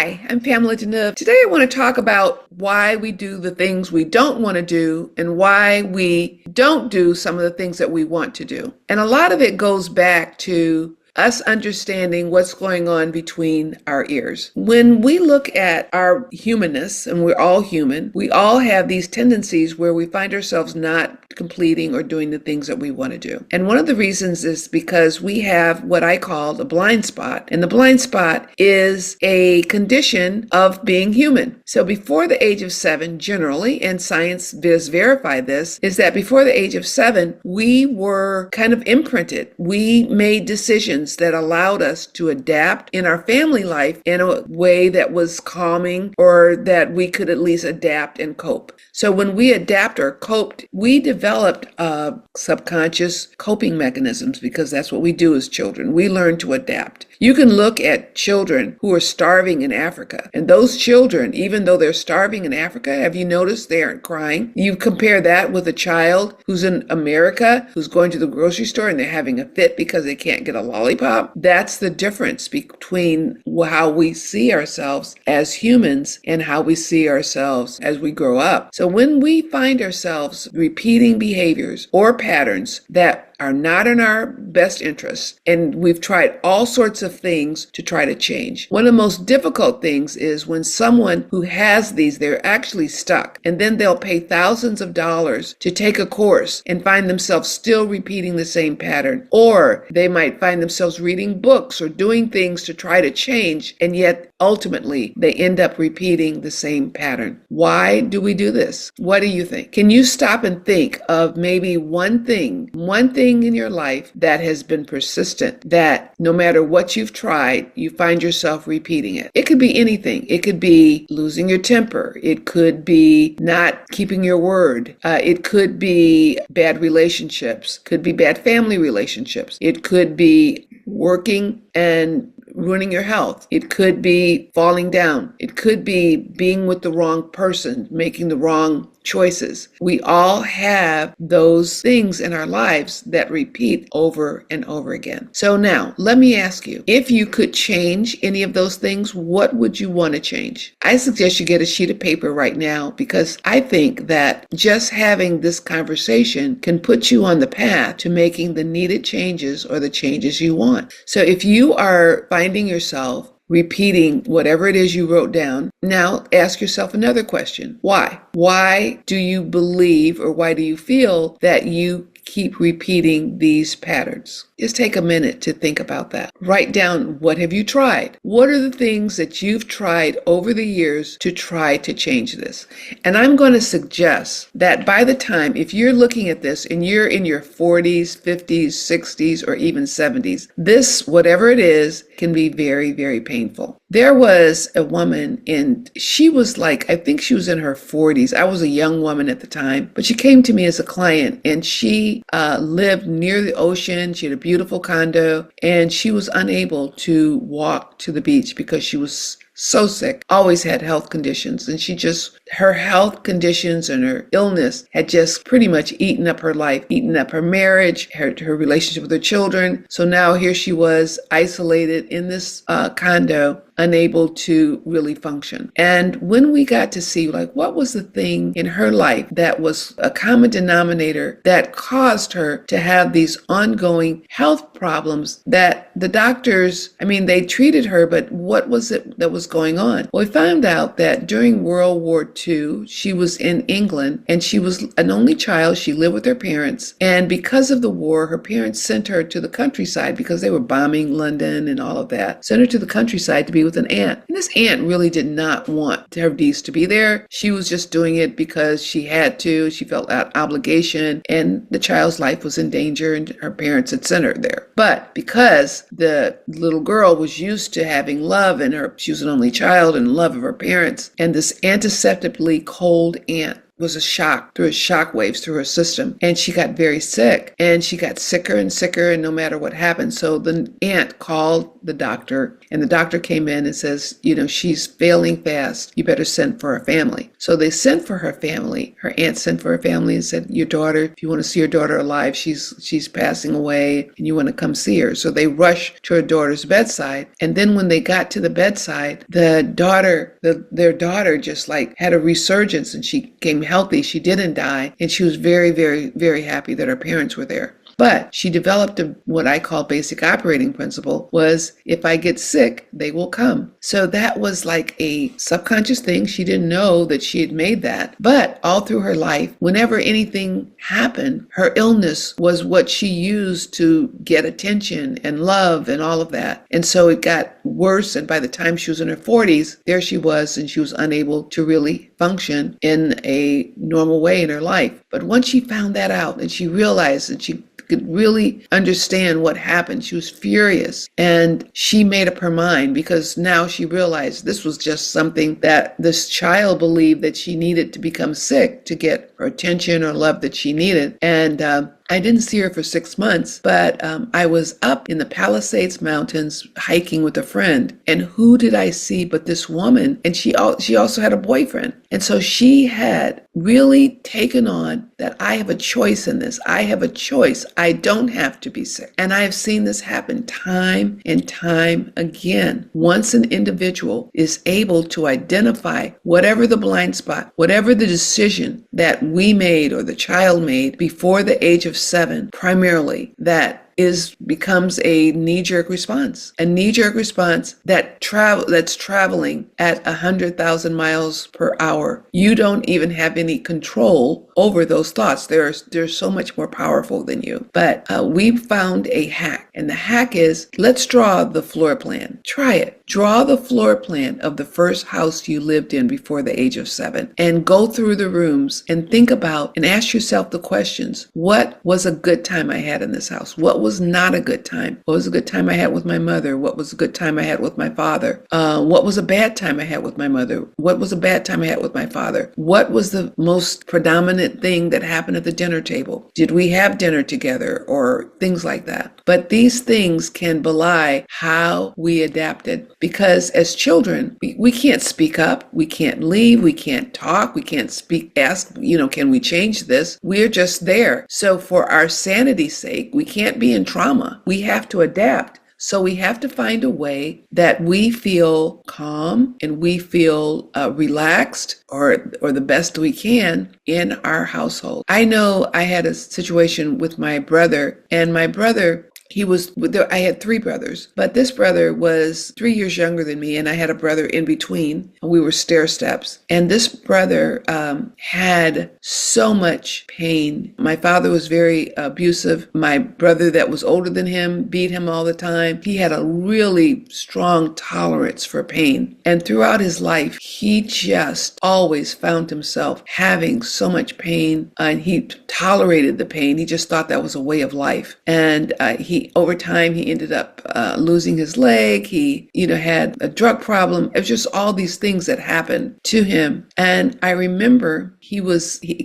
Hi, I'm Pamela Deneuve. Today I want to talk about why we do the things we don't want to do and why we don't do some of the things that we want to do. And a lot of it goes back to us understanding what's going on between our ears. When we look at our humanness, and we're all human, we all have these tendencies where we find ourselves not completing or doing the things that we want to do. And one of the reasons is because we have what I call the blind spot. And the blind spot is a condition of being human. So before the age of 7, generally, and science does verify this, is that before the age of 7, we were kind of imprinted. We made decisions that allowed us to adapt in our family life in a way that was calming or that we could at least adapt and cope. So when we adapt or coped, we developed subconscious coping mechanisms because that's what we do as children. We learn to adapt. You can look at children who are starving in Africa, and those children, even though they're starving in Africa, have you noticed they aren't crying? You compare that with a child who's in America, who's going to the grocery store and they're having a fit because they can't get a lollipop. That's the difference between how we see ourselves as humans and how we see ourselves as we grow up. So when we find ourselves repeating behaviors or patterns that are not in our best interests, and we've tried all sorts of things to try to change. One of the most difficult things is when someone who has these, they're actually stuck, and then they'll pay thousands of dollars to take a course and find themselves still repeating the same pattern. Or they might find themselves reading books or doing things to try to change, and yet ultimately they end up repeating the same pattern. Why do we do this? What do you think? Can you stop and think of maybe one thing in your life that has been persistent, that no matter what you've tried, you find yourself repeating it? It could be anything. It could be losing your temper. It could be not keeping your word. It could be bad relationships. Could be bad family relationships. It could be working and ruining your health. It could be falling down. It could be being with the wrong person, making the wrong choices. We all have those things in our lives that repeat over and over again. So now, let me ask you, if you could change any of those things, what would you want to change? I suggest you get a sheet of paper right now, because I think that just having this conversation can put you on the path to making the needed changes or the changes you want. So if you are finding yourself repeating whatever it is you wrote down, now ask yourself another question. Why? Why do you believe, or why do you feel that you keep repeating these patterns? Just take a minute to think about that. Write down, what have you tried? What are the things that you've tried over the years to try to change this? And I'm going to suggest that by the time, if you're looking at this and you're in your 40s, 50s, 60s, or even 70s, this, whatever it is, can be very, very painful. There was a woman, and she was like, I think she was in her 40s. I was a young woman at the time, but she came to me as a client, and she lived near the ocean. She had a beautiful condo, and she was unable to walk to the beach because she was so sick, always had health conditions, and her health conditions and her illness had just pretty much eaten up her life, eaten up her marriage, her relationship with her children. So now here she was, isolated in this condo, unable to really function. And when we got to see, what was the thing in her life that was a common denominator that caused her to have these ongoing health problems that the doctors, they treated her, but what was it that was going on? Well, we found out that during World War II, she was in England, and she was an only child. She lived with her parents, and because of the war, her parents sent her to the countryside because they were bombing London and all of that. Sent her to the countryside to be with an aunt. And this aunt really did not want her niece to be there. She was just doing it because she had to. She felt that obligation, and the child's life was in danger, and her parents had sent her there. But because the little girl was used to having love, and she was an only child and love of her parents, and this antiseptically cold aunt was a shock, through shock waves through her system. And she got very sick, and she got sicker and sicker, and no matter what happened. So the aunt called the doctor, and the doctor came in and says, she's failing fast. You better send for her family. So they sent for her family. Her aunt sent for her family and said, your daughter, if you want to see your daughter alive, she's passing away, and you want to come see her. So they rushed to her daughter's bedside. And then when they got to the bedside, their daughter just like had a resurgence, and she came healthy. She didn't die. And she was very, very, very happy that her parents were there. But she developed what I call basic operating principle was, if I get sick, they will come. So that was like a subconscious thing. She didn't know that she had made that. But all through her life, whenever anything happened, her illness was what she used to get attention and love and all of that. And so it got worse. And by the time she was in her 40s, there she was, and she was unable to really function in a normal way in her life. But once she found that out, and she realized that she could really understand what happened, she was furious, and she made up her mind, because now she realized this was just something that this child believed that she needed to become sick to get her attention or love that she needed. And I didn't see her for 6 months, but I was up in the Palisades Mountains hiking with a friend, and who did I see but this woman? And she also had a boyfriend. And so she had really taken on that I have a choice in this. I have a choice. I don't have to be sick. And I have seen this happen time and time again. Once an individual is able to identify whatever the blind spot, whatever the decision that we made or the child made before the age of 7, primarily, that becomes a knee-jerk response. A knee-jerk response that's traveling at 100,000 miles per hour. You don't even have any control over those thoughts. They're so much more powerful than you. But we found a hack. And the hack is, let's draw the floor plan. Try it. Draw the floor plan of the first house you lived in before the age of 7, and go through the rooms and think about and ask yourself the questions. What was a good time I had in this house? What was not a good time? What was a good time I had with my mother? What was a good time I had with my father? What was a bad time I had with my mother? What was a bad time I had with my father? What was the most predominant thing that happened at the dinner table? Did we have dinner together, or things like that? But these things can belie how we adapted, because as children, we can't speak up, we can't leave, we can't talk, we can't ask, can we change this? We're just there. So for our sanity's sake, we can't be in trauma. We have to adapt. So we have to find a way that we feel calm and we feel relaxed, or the best we can in our household. I know I had a situation with my brother, and my brother, I had 3 brothers, but this brother was 3 years younger than me, and I had a brother in between. We were stair steps. And this brother had so much pain. My father was very abusive. My brother that was older than him beat him all the time. He had a really strong tolerance for pain. And throughout his life, he just always found himself having so much pain, and he tolerated the pain. He just thought that was a way of life. And over time, he ended up losing his leg. He, had a drug problem. It was just all these things that happened to him. And I remember he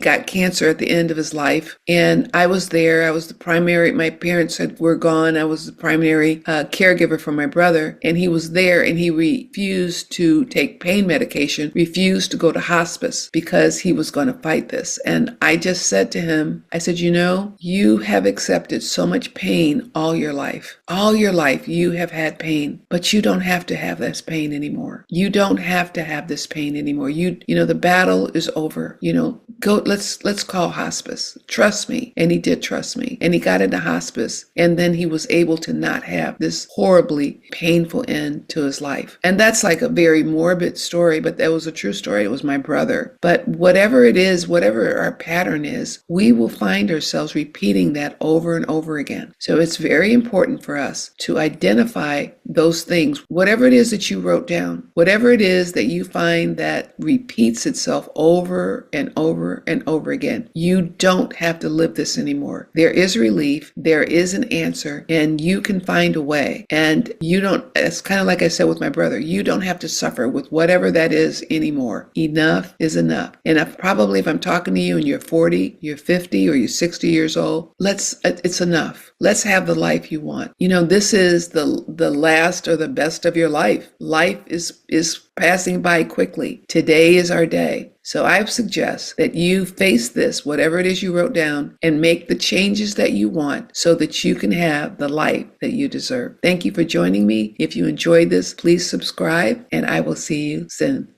got cancer at the end of his life. And I was there. I was the primary, my parents were gone. I was the primary caregiver for my brother. And he was there, and he refused to take pain medication, refused to go to hospice, because he was going to fight this. And I just said to him, I said, you have accepted so much pain all your life. All your life you have had pain, but you don't have to have this pain anymore. You don't have to have this pain anymore. The battle is over. Let's call hospice. Trust me. And he did trust me. And he got into hospice, and then he was able to not have this horribly painful end to his life. And that's like a very morbid story, but that was a true story. It was my brother. But whatever it is, whatever our pattern is, we will find ourselves repeating that over and over again. So it's very important for us to identify those things, whatever it is that you wrote down, whatever it is that you find that repeats itself over and over over and over again. You don't have to live this anymore. There is relief, there is an answer, and you can find a way. And you don't, it's kind of like I said with my brother, you don't have to suffer with whatever that is anymore. Enough is enough. And if I'm talking to you and you're 40, you're 50, or you're 60 years old, it's enough. Let's have the life you want. This is the last or the best of your life. Life is passing by quickly. Today is our day. So I suggest that you face this, whatever it is you wrote down, and make the changes that you want so that you can have the life that you deserve. Thank you for joining me. If you enjoyed this, please subscribe, and I will see you soon.